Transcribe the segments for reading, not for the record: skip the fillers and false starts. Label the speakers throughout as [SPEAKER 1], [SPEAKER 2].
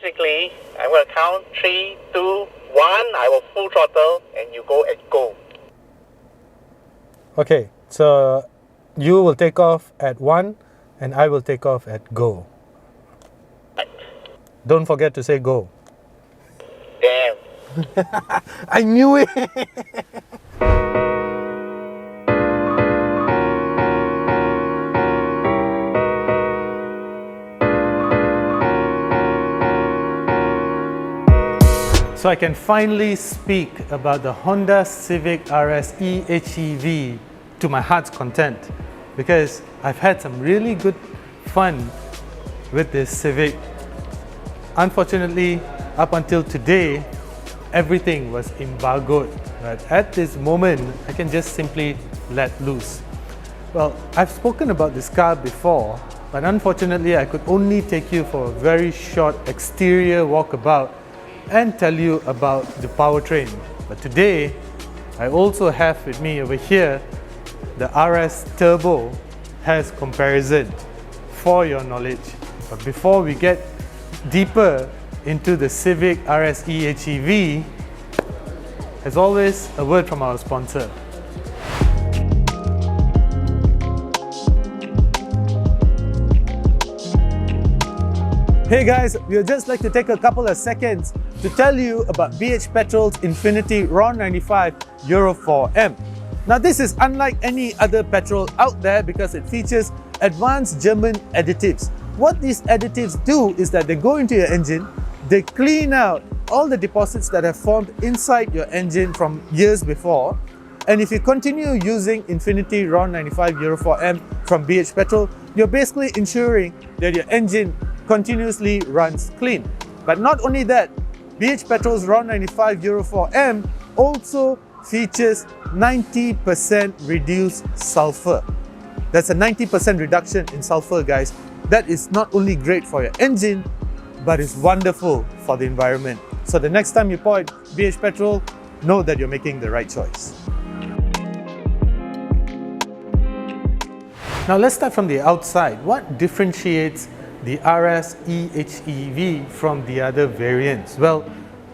[SPEAKER 1] basically, I'm going to count 3, 2, 1. I will full throttle and you go and go.
[SPEAKER 2] Okay, so you will take off at 1 and I will take off at go.
[SPEAKER 1] Right.
[SPEAKER 2] Don't forget to say go.
[SPEAKER 1] Damn.
[SPEAKER 2] I knew it! So I can finally speak about the Honda Civic RS eHEV to my heart's content, because I've had some really good fun with this Civic. Unfortunately, up until today, everything was embargoed, but at this moment, I can just simply let loose. Well, I've spoken about this car before, but unfortunately, I could only take you for a very short exterior walkabout and tell you about the powertrain. But today, I also have with me over here the RS Turbo has comparison for your knowledge. But before we get deeper into the Civic RS eHEV, as always, a word from our sponsor. Hey guys, we would just like to take a couple of seconds to tell you about BH Petrol's Infinity RAW 95 Euro 4M. Now this is unlike any other petrol out there because it features advanced German additives. What these additives do is that they go into your engine, they clean out all the deposits that have formed inside your engine from years before, and if you continue using Infinity RAW 95 Euro 4M from BH Petrol, you're basically ensuring that your engine continuously runs clean. But not only that, BH Petrol's RAW 95 Euro 4M also features 90% reduced sulfur. That's a 90% reduction in sulfur, guys. That is not only great for your engine, but it's wonderful for the environment. So the next time you pour BH Petrol, know that you're making the right choice. Now let's start from the outside. What differentiates the RS eHEV from the other variants? Well,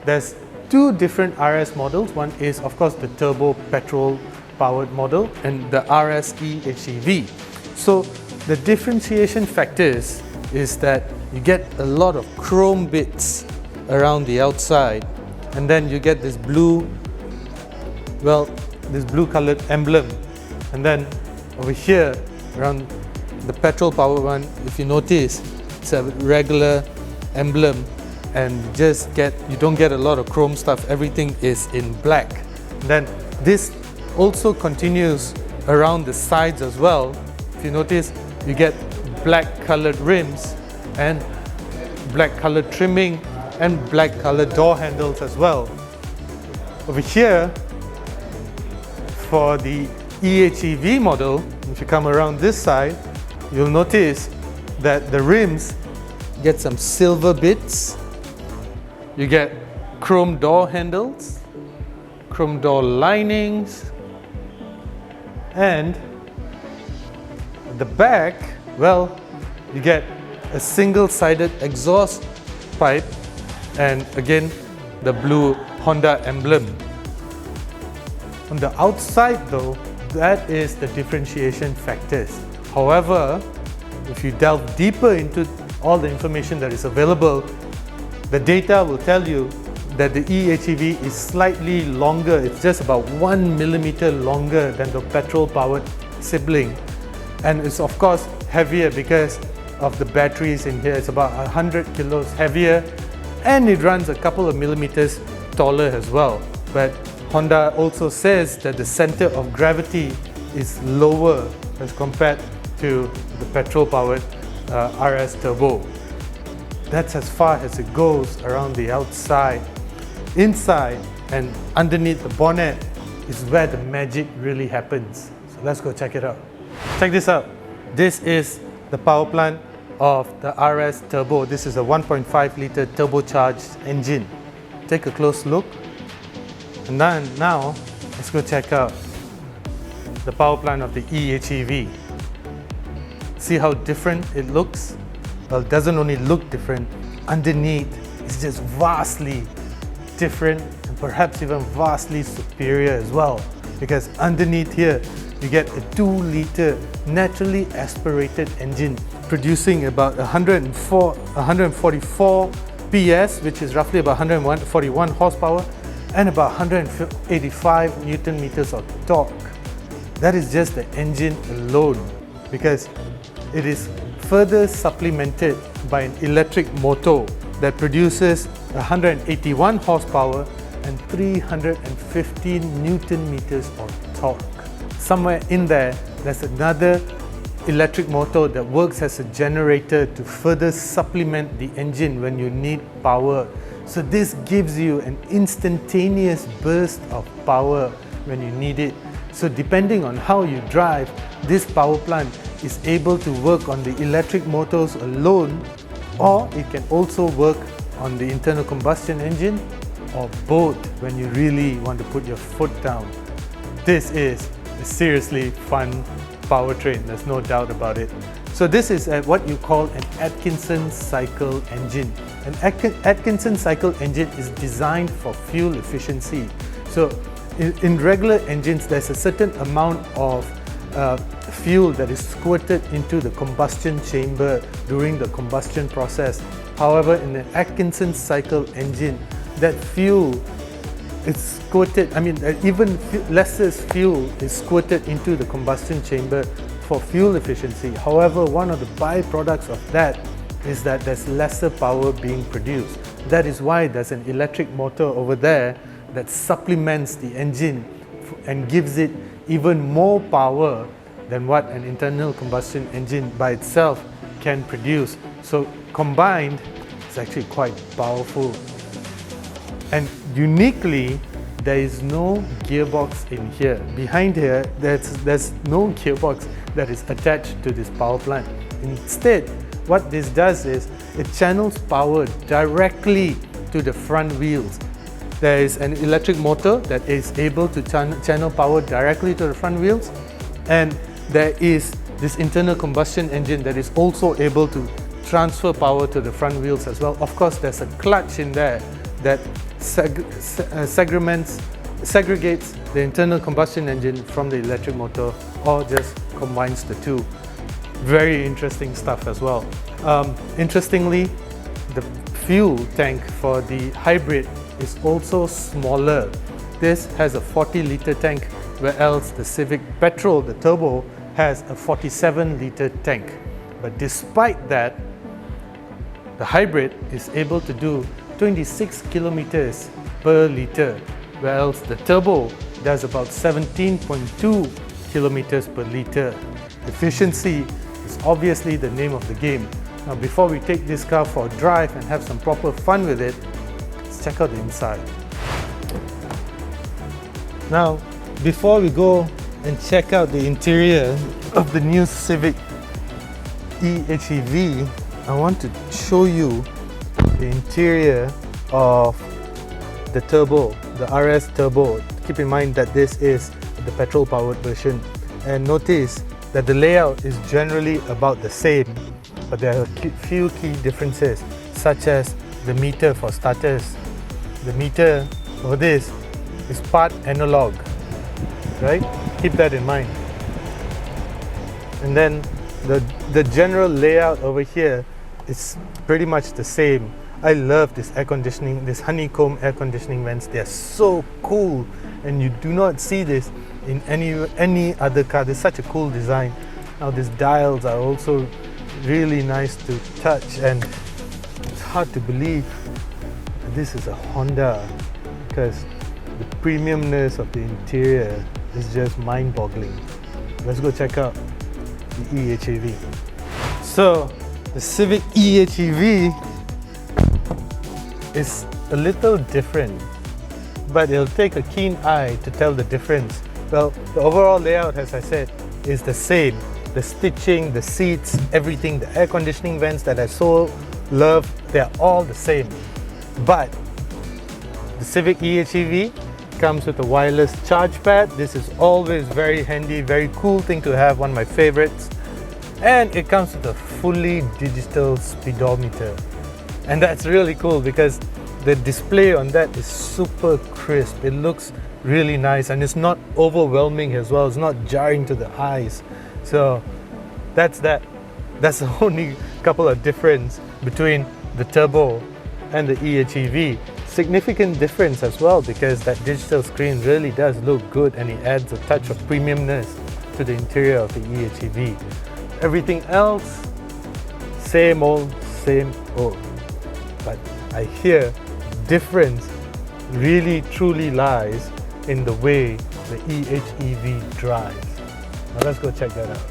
[SPEAKER 2] there's two different RS models. One is, of course, the turbo petrol powered model and the RS eHEV. So the differentiation factors is that you get a lot of chrome bits around the outside, and then you get this blue, well, this blue colored emblem, and then over here around the petrol powered one, if you notice, it's a regular emblem, and you don't get a lot of chrome stuff. Everything is in black. Then this also continues around the sides as well. If you notice, you get black colored rims and black colored trimming and black colored door handles as well. Over here, for the eHEV model, if you come around this side, you'll notice that the rims get some silver bits. You get chrome door handles, chrome door linings, and at the back, well, you get a single-sided exhaust pipe and again the blue Honda emblem. On the outside though, that is the differentiation factors. However, if you delve deeper into all the information that is available, the data will tell you that the eHEV is slightly longer. It's just about 1 millimeter longer than the petrol-powered sibling. And it's of course heavier because of the batteries in here. It's about 100 kilos heavier, and it runs a couple of millimeters taller as well. But Honda also says that the center of gravity is lower as compared to the petrol-powered RS Turbo. That's as far as it goes around the outside. Inside and underneath the bonnet is where the magic really happens. So let's go check it out. Check this out. This is the power plant of the RS Turbo. This is a 1.5 litre turbocharged engine. Take a close look. And then now, let's go check out the power plant of the eHEV. See how different it looks? Well, it doesn't only look different, underneath is just vastly different and perhaps even vastly superior as well, because underneath here you get a 2-liter naturally aspirated engine producing about 144 PS, which is roughly about 141 horsepower, and about 185 Newton meters of torque. That is just the engine alone, because it is further supplemented by an electric motor that produces 181 horsepower and 315 Newton meters of torque. Somewhere in there, there's another electric motor that works as a generator to further supplement the engine when you need power. So this gives you an instantaneous burst of power when you need it. So depending on how you drive, this power plant is able to work on the electric motors alone, or it can also work on the internal combustion engine, or both when you really want to put your foot down. This is a seriously fun powertrain, there's no doubt about it. So this is what you call an Atkinson cycle engine. An Atkinson cycle engine is designed for fuel efficiency. So in regular engines, there's a certain amount of fuel that is squirted into the combustion chamber during the combustion process. However, in an Atkinson cycle engine, that fuel is squirted, even lesser fuel is squirted into the combustion chamber for fuel efficiency. However, one of the byproducts of that is that there's lesser power being produced. That is why there's an electric motor over there that supplements the engine and gives it even more power than what an internal combustion engine by itself can produce. So combined, it's actually quite powerful. And uniquely, there is no gearbox in here. Behind here, there's no gearbox that is attached to this power plant. Instead, what this does is it channels power directly to the front wheels. There is an electric motor that is able to channel power directly to the front wheels, and there is this internal combustion engine that is also able to transfer power to the front wheels as well. Of course, there's a clutch in there that segregates the internal combustion engine from the electric motor, or just combines the two. Very interesting stuff as well. Interestingly, the fuel tank for the hybrid is also smaller. This has a 40-liter tank, whereas the Civic Petrol, the turbo, has a 47-liter tank. But despite that, the hybrid is able to do 26 kilometers per liter, whereas the turbo does about 17.2 kilometers per liter. Efficiency is obviously the name of the game. Now, before we take this car for a drive and have some proper fun with it, let's check out the inside. Now, before we go and check out the interior of the new Civic e-HEV, I want to show you the interior of the turbo, the RS Turbo. Keep in mind that this is the petrol powered version, and notice that the layout is generally about the same, but there are a few key differences, such as the meter for starters. The meter for this is part analog, right? Keep that in mind. And then the general layout over here is pretty much the same. I love this air conditioning, this honeycomb air conditioning vents. They are so cool, and you do not see this in any other car. There's such a cool design. Now these dials are also really nice to touch, and it's hard to believe that this is a Honda, because the premiumness of the interior is just mind-boggling. Let's go check out the e-HEV. So the Civic e-HEV is a little different, but it'll take a keen eye to tell the difference. Well, the overall layout, as I said, is the same. The stitching, the seats, everything, the air conditioning vents that I so love, they're all the same. But the Civic e-HEV comes with a wireless charge pad. This is always very handy, very cool thing to have, one of my favorites. And it comes with a fully digital speedometer. And that's really cool because the display on that is super crisp. It looks really nice and it's not overwhelming as well. It's not jarring to the eyes. So that's that. That's the only couple of difference between the turbo and the eHEV. Significant difference as well because that digital screen really does look good and it adds a touch of premiumness to the interior of the eHEV. Everything else, same old, same old. But I hear difference really truly lies in the way the eHEV drives. Now let's go check that out.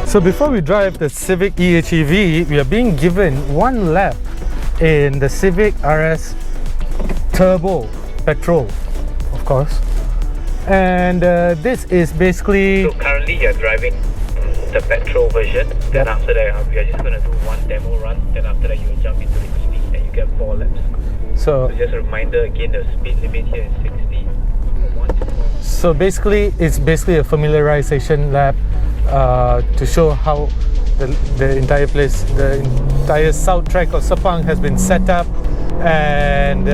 [SPEAKER 2] So before we drive the Civic eHEV, we are being given one lap in the Civic RS Turbo Petrol, of course. And this is basically...
[SPEAKER 3] So currently you're driving the petrol version, then after that we are just going to do one demo run, then after that you will jump into the EV and you get 4 laps. So just a reminder again, the speed limit here is 60.
[SPEAKER 2] So basically it's basically a familiarization lap to show how the entire place, the entire south track of Sepang has been set up, and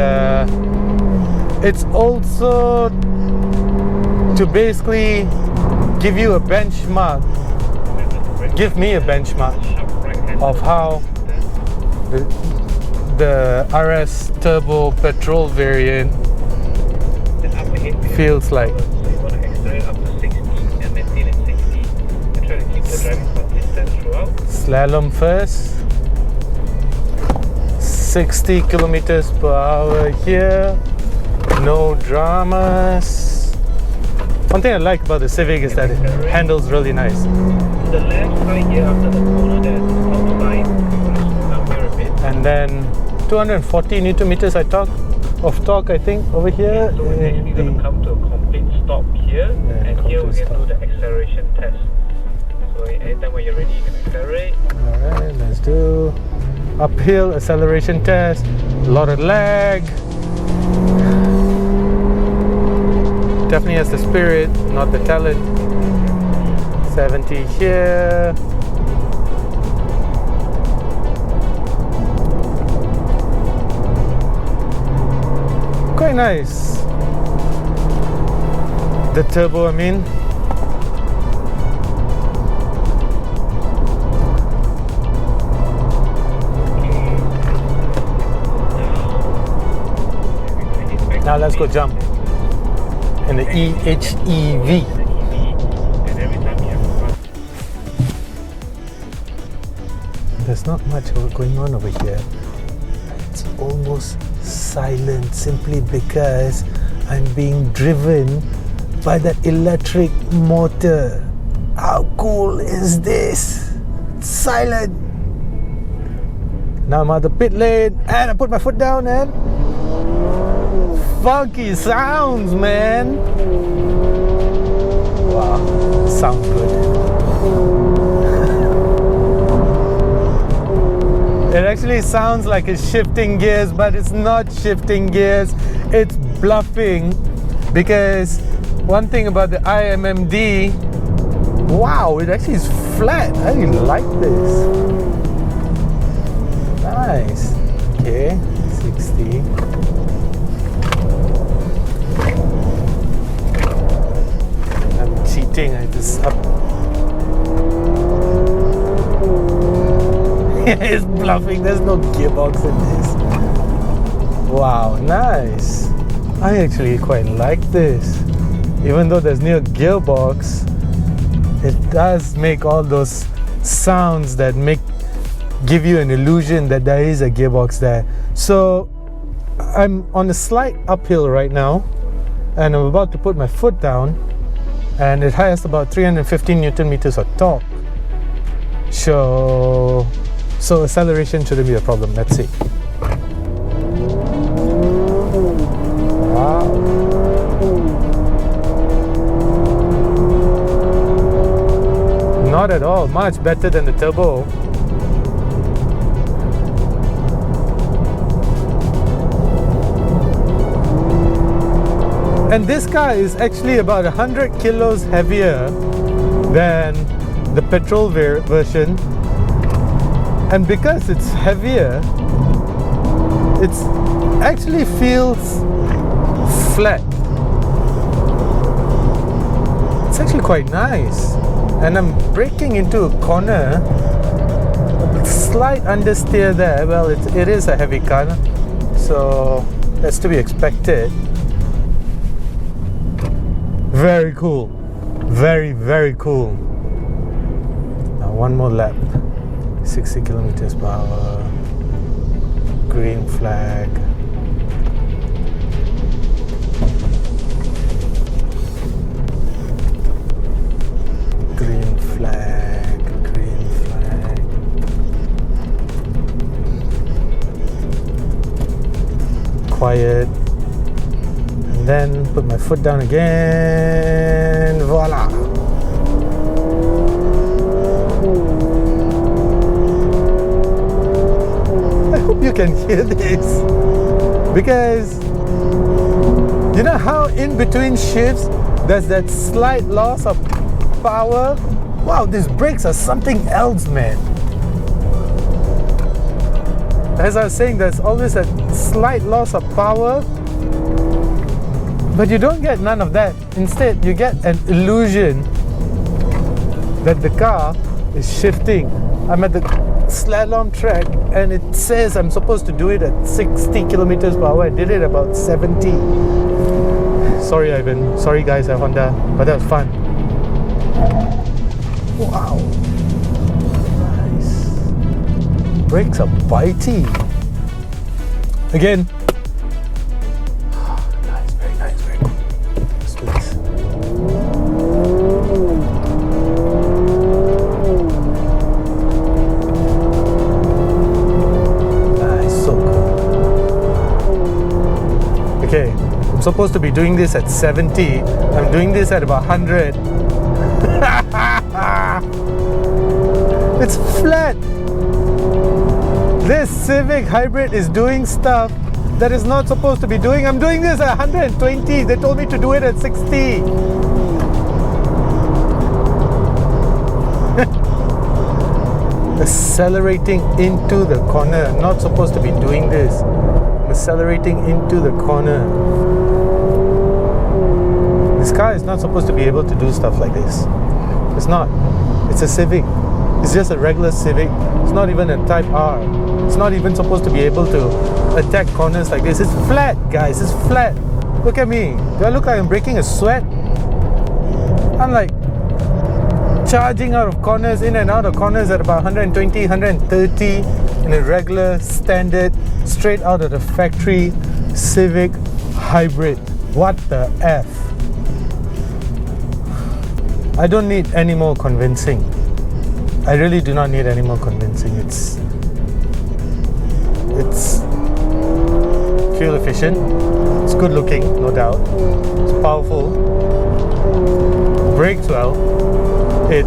[SPEAKER 2] it's also to basically give you a benchmark, give me a benchmark of how the RS Turbo Petrol variant feels like. Slalom first, 60 kilometers per hour here, no dramas. One thing I like about the Civic is that it handles really nice.
[SPEAKER 3] The left side here after the corner there's a stop sign, down here a bit.
[SPEAKER 2] And then 240 Newton meters of torque I think over here.
[SPEAKER 3] So we're basically going to come to a complete stop here, and here we're going to do the acceleration test. So anytime when you're ready, you can accelerate.
[SPEAKER 2] Alright, let's do uphill acceleration test. A lot of lag. Definitely has the spirit, not the talent. 70 here. Quite nice. The turbo, I mean. Now let's go jump in the eHEV. There's not much going on over here. It's almost silent simply because I'm being driven by that electric motor. How cool is this? It's silent. Now I'm at the pit lane and I put my foot down and funky sounds, man. Wow, sounds good. It actually sounds like it's shifting gears, but it's not shifting gears. It's bluffing, because one thing about the IMMD, wow, it actually is flat. I really like this. Nice. Okay, 60. I'm cheating. I just up. It's bluffing. There's no gearbox in this. Wow, nice. I actually quite like this. Even though there's no gearbox, it does make all those sounds that give you an illusion that there is a gearbox there. So I'm on a slight uphill right now, and I'm about to put my foot down, and it has about 315 Newton meters of torque. So acceleration shouldn't be a problem. Let's see. Wow. Not at all. Much better than the turbo. And this car is actually about 100 kilos heavier than the petrol version. And because it's heavier, it actually feels flat. It's actually quite nice. And I'm braking into a corner, a slight understeer there. Well, it is a heavy car, so that's to be expected. Very cool. Very, very cool. Now one more lap. 60 kilometers per hour. Green flag. Green flag. Green flag. Quiet. And then put my foot down again. Voila. I hope you can hear this, because you know how in between shifts there's that slight loss of power. Wow, these brakes are something else, man. As I was saying, there's always a slight loss of power, but you don't get none of that. Instead, you get an illusion that the car is shifting. I'm at the slalom track and it says I'm supposed to do it at 60 kilometers per hour. I did it about 70. Sorry, Ivan. Sorry, guys at Honda, but that was fun. Wow. Nice. Brakes are bitey. Again. Nice, very nice, very cool. Let's do this. Okay, I'm supposed to be doing this at 70. I'm doing this at about 100. It's flat. This Civic Hybrid is doing stuff that is not supposed to be doing. I'm doing this at 120. They told me to do it at 60. Accelerating into the corner. I'm not supposed to be doing this. Accelerating into the corner. This car is not supposed to be able to do stuff like this. It's not. It's a Civic. It's just a regular Civic. It's not even a Type R. It's not even supposed to be able to attack corners like this. It's flat, guys. It's flat. Look at me. Do I look like I'm breaking a sweat? I'm like charging out of corners, in and out of corners at about 120, 130 in a regular, standard, straight out of the factory Civic Hybrid. What the F? I don't need any more convincing. I really do not need any more convincing. It's fuel efficient. It's good looking, no doubt. It's powerful. Brakes well. It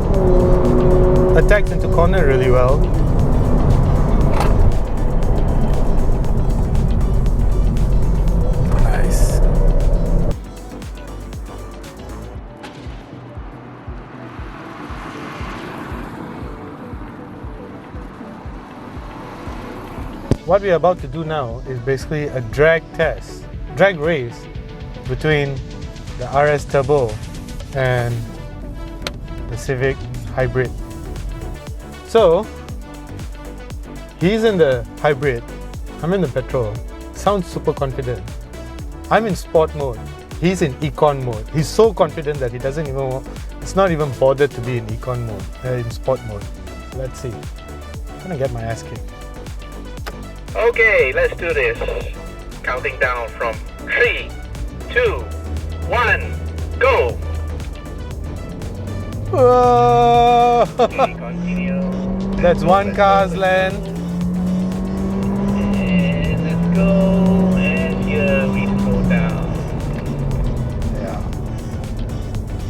[SPEAKER 2] attacks into corner really well. Nice. What we are about to do now is basically a drag race between the RS Turbo and the Civic Hybrid. So he's in the hybrid, I'm in the petrol. Sounds super confident. I'm in sport mode, he's in econ mode. He's so confident that he doesn't even, it's not even bothered to be in econ mode, in sport mode. So let's see. I'm gonna get my ass kicked.
[SPEAKER 1] Okay, let's do this. Counting down from 3, 2, 1, go!
[SPEAKER 2] Whoa.
[SPEAKER 1] Okay, continue.
[SPEAKER 2] That's one car's length.
[SPEAKER 1] And let's go. And here we slow down.
[SPEAKER 2] Yeah.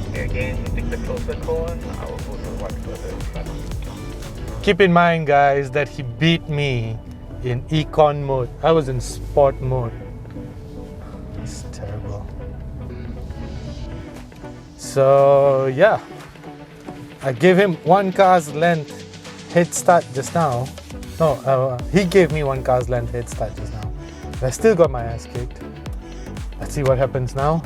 [SPEAKER 1] Okay, again, you take the closer cone. I will go to one further in front.
[SPEAKER 2] Keep in mind, guys, that he beat me in econ mode. I was in sport mode. It's terrible. So yeah, I gave him 1 car's length head start just now. No, he gave me 1 car's length head start just now. But I still got my ass kicked. Let's see what happens now.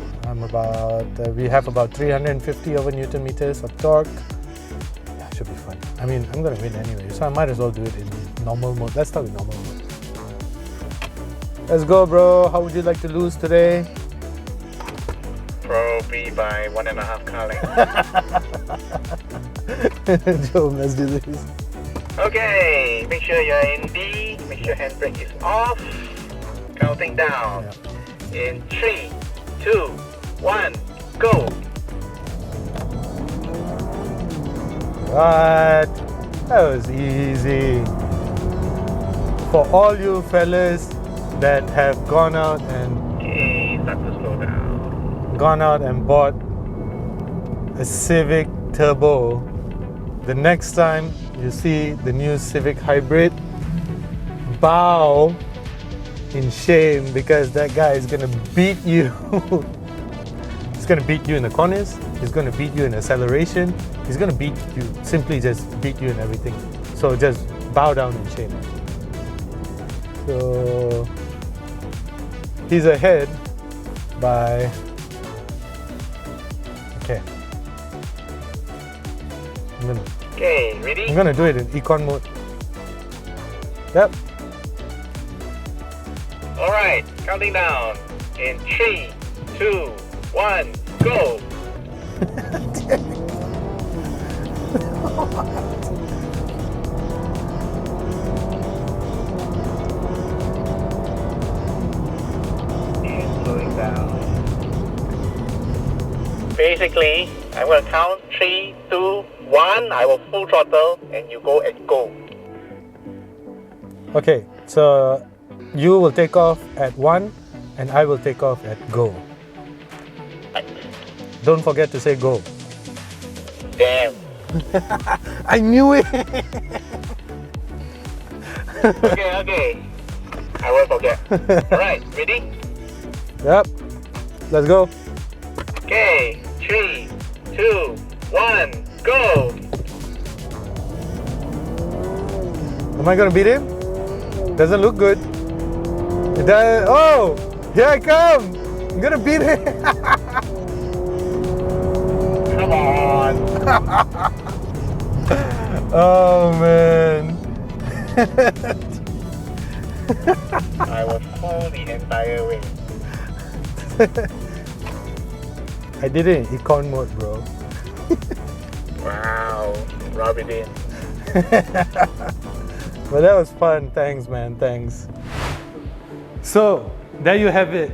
[SPEAKER 2] We have about 350 over Newton meters of torque. Yeah, should be fun. I mean, I'm gonna win anyway, so I might as well do it in normal mode. Let's start with normal mode. Let's go, bro. How would you like to lose today?
[SPEAKER 1] Probably by 1.5 car lengths.
[SPEAKER 2] Joe, let's do this.
[SPEAKER 1] Okay, make sure you're in D, make sure handbrake is off. Counting down.
[SPEAKER 2] Yeah.
[SPEAKER 1] In 3, 2, 1, go!
[SPEAKER 2] What? That was easy. For all you fellas that have gone out and
[SPEAKER 1] Slow down.
[SPEAKER 2] gone out and bought a Civic Turbo, the next time you see the new Civic Hybrid, bow in shame, because that guy is gonna beat you. He's gonna beat you in the corners, he's gonna beat you in acceleration, he's gonna beat you, simply just beat you in everything. So just bow down in shame. So he's ahead by, okay.
[SPEAKER 1] Okay, ready?
[SPEAKER 2] I'm gonna do it in econ mode. Yep.
[SPEAKER 1] Alright, counting down. In 3, 2, 1, go! And slowing down. Basically, I'm going to count 3, 2, 1. I will full throttle and you go and go.
[SPEAKER 2] Okay, so you will take off at 1 and I will take off at go. Don't forget to say go.
[SPEAKER 1] Damn.
[SPEAKER 2] I knew it!
[SPEAKER 1] Okay. I won't forget. Alright, ready?
[SPEAKER 2] Yep. Let's go.
[SPEAKER 1] Okay, 3, 2, 1, go!
[SPEAKER 2] Am I gonna beat him? Doesn't look good. It does. Oh! Here I come! I'm gonna beat him!
[SPEAKER 1] Come on!
[SPEAKER 2] Oh man!
[SPEAKER 1] I was full the entire way.
[SPEAKER 2] I did it in econ mode, bro.
[SPEAKER 1] Wow, rub it in.
[SPEAKER 2] But that was fun. Thanks, man. Thanks. So, there you have it.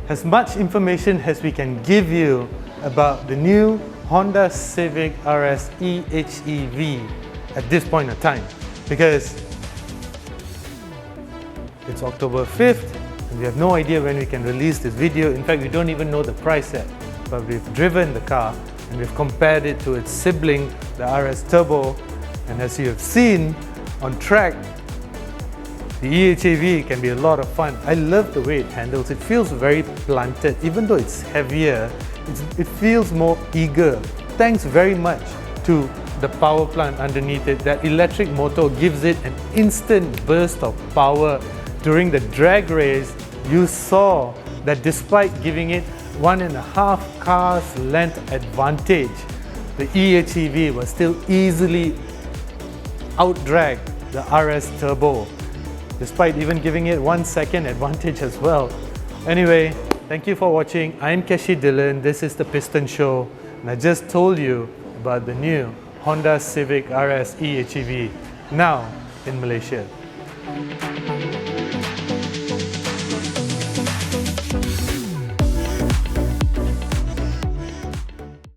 [SPEAKER 2] As much information as we can give you about the new Honda Civic RS eHEV at this point in time. Because it's October 5th and we have no idea when we can release this video. In fact, we don't even know the price yet. But we've driven the car and we've compared it to its sibling, the RS Turbo. And as you have seen on track, the eHEV can be a lot of fun. I love the way it handles. It feels very planted. Even though it's heavier, it feels more eager. Thanks very much to the power plant underneath it. That electric motor gives it an instant burst of power. During the drag race, you saw that despite giving it 1.5 cars length advantage, the eHEV was still easily outdragged the RS Turbo, despite even giving it 1 second advantage as well. Anyway, thank you for watching. I'm Keshi Dillon. This is the Piston Show, and I just told you about the new Honda Civic RS eHEV now in Malaysia.